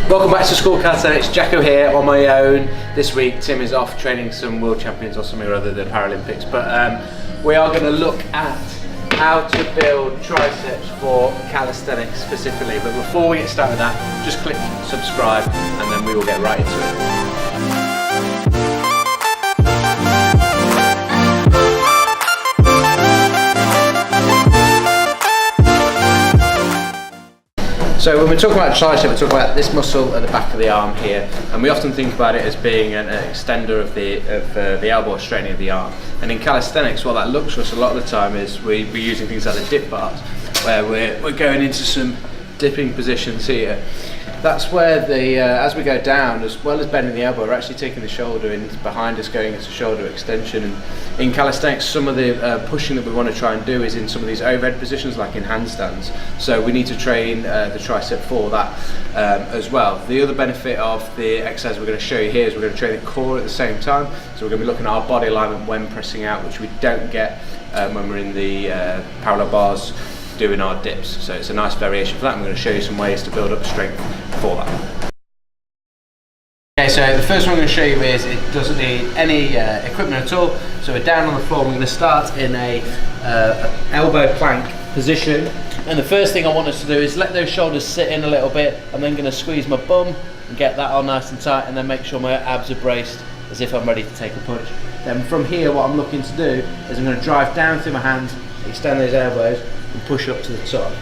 Welcome back to School Calisthenics. Jacko here on my own. This week Tim is off training some world champions or something or other, the Paralympics, but we are going to look at how to build triceps for calisthenics specifically. But before we get started with that, just click subscribe and then we will get right into it. So when we're talking about tricep, we're talking about this muscle at the back of the arm here, and we often think about it as being an extender of the elbow, or straightening of the arm. And in calisthenics, what that looks for us a lot of the time is we're using things like the dip bars, where we're going into some dipping positions here. That's where as we go down, as well as bending the elbow, we're actually taking the shoulder in behind us, going into shoulder extension. And in calisthenics, some of the pushing that we want to try and do is in some of these overhead positions, like in handstands. So we need to train the tricep for that as well. The other benefit of the exercise we're going to show you here is we're going to train the core at the same time. So we're going to be looking at our body alignment when pressing out, which we don't get when we're in the parallel bars doing our dips. So it's a nice variation for that. I'm going to show you some ways to build up strength for that. Okay, so the first one I'm going to show you is it doesn't need any equipment at all. So we're down on the floor. We're going to start in a elbow plank position. And the first thing I want us to do is let those shoulders sit in a little bit. I'm then going to squeeze my bum and get that on nice and tight, and then make sure my abs are braced as if I'm ready to take a punch. Then from here, what I'm looking to do is I'm going to drive down through my hands, extend those elbows, and push up to the top.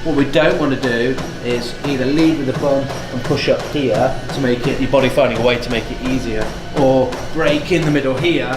What we don't want to do is either lead with the bum and push up here to make it, your body finding a way to make it easier, or break in the middle here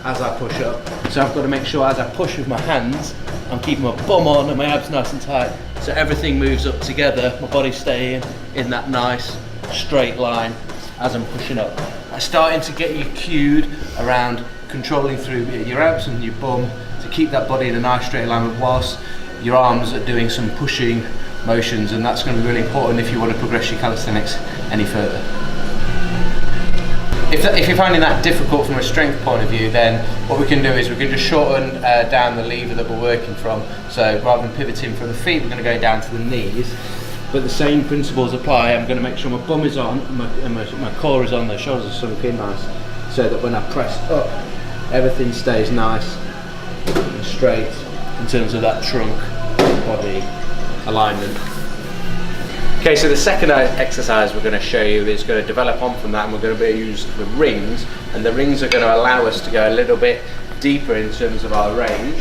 as I push up. So I've got to make sure as I push with my hands, I'm keeping my bum on and my abs nice and tight, so everything moves up together, my body's staying in that nice straight line as I'm pushing up. I'm starting to get you cued around controlling through your abs and your bum to keep that body in a nice straight alignment whilst your arms are doing some pushing motions, and that's going to be really important if you want to progress your calisthenics any further. If you're finding that difficult from a strength point of view, then what we can do is we can just shorten down the lever that we're working from. So rather than pivoting from the feet, we're going to go down to the knees. But the same principles apply. I'm going to make sure my bum is on and my core is on, the shoulders are sunk in nice, so that when I press up, everything stays nice and straight in terms of that trunk body alignment. Okay, so the second exercise we're going to show you is going to develop on from that, and we're going to use the rings, and the rings are going to allow us to go a little bit deeper in terms of our range.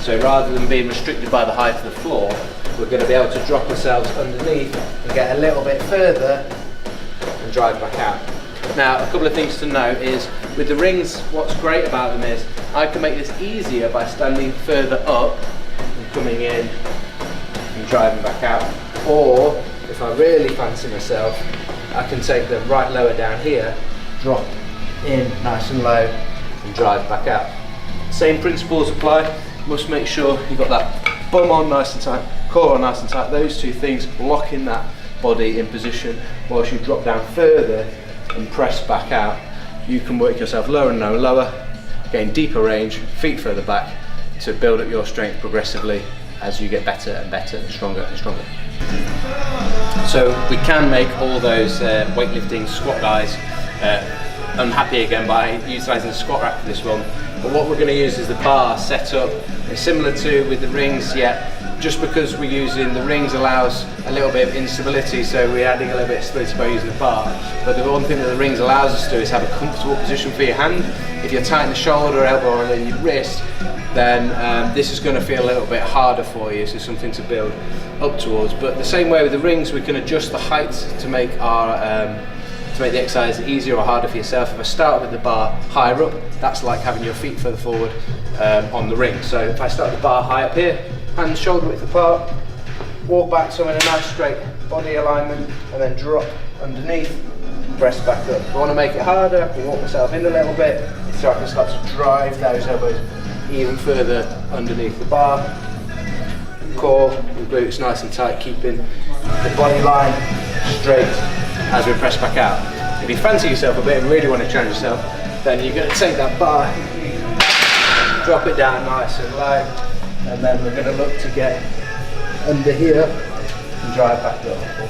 So rather than being restricted by the height of the floor, we're going to be able to drop ourselves underneath and get a little bit further and drive back out. Now, a couple of things to note is with the rings, what's great about them is I can make this easier by standing further up and coming in and driving back out. Or if I really fancy myself, I can take the right lower down here, drop in nice and low and drive back out. Same principles apply. Must make sure you've got that bum on nice and tight, core on nice and tight. Those two things locking that body in position whilst you drop down further and press back out. You can work yourself lower and lower, gain deeper range, feet further back, to build up your strength progressively as you get better and better and stronger and stronger. So we can make all those weightlifting squat guys unhappy again by utilising the squat rack for this one. But what we're going to use is the bar set up. It's similar to with the rings, yet just because we're using the rings allows a little bit of instability, so we're adding a little bit of stability by using the bar. But the one thing that the rings allows us to do is have a comfortable position for your hand. If you're tight in the shoulder, elbow, and then your wrist, then this is going to feel a little bit harder for you, so something to build up towards. But the same way with the rings, we can adjust the height to make the exercise easier or harder for yourself. If I start with the bar higher up, that's like having your feet further forward on the ring. So if I start the bar high up here, hands shoulder width apart, walk back so I'm in a nice straight body alignment, and then drop underneath, press back up. If I want to make it harder, I can walk myself in a little bit so I can start to drive those elbows even further underneath the bar. Core and glutes nice and tight, keeping the body line straight as we press back out. If you fancy yourself a bit and really want to challenge yourself, then you're going to take that bar, drop it down nice and low, and then we're going to look to get under here and drive back up.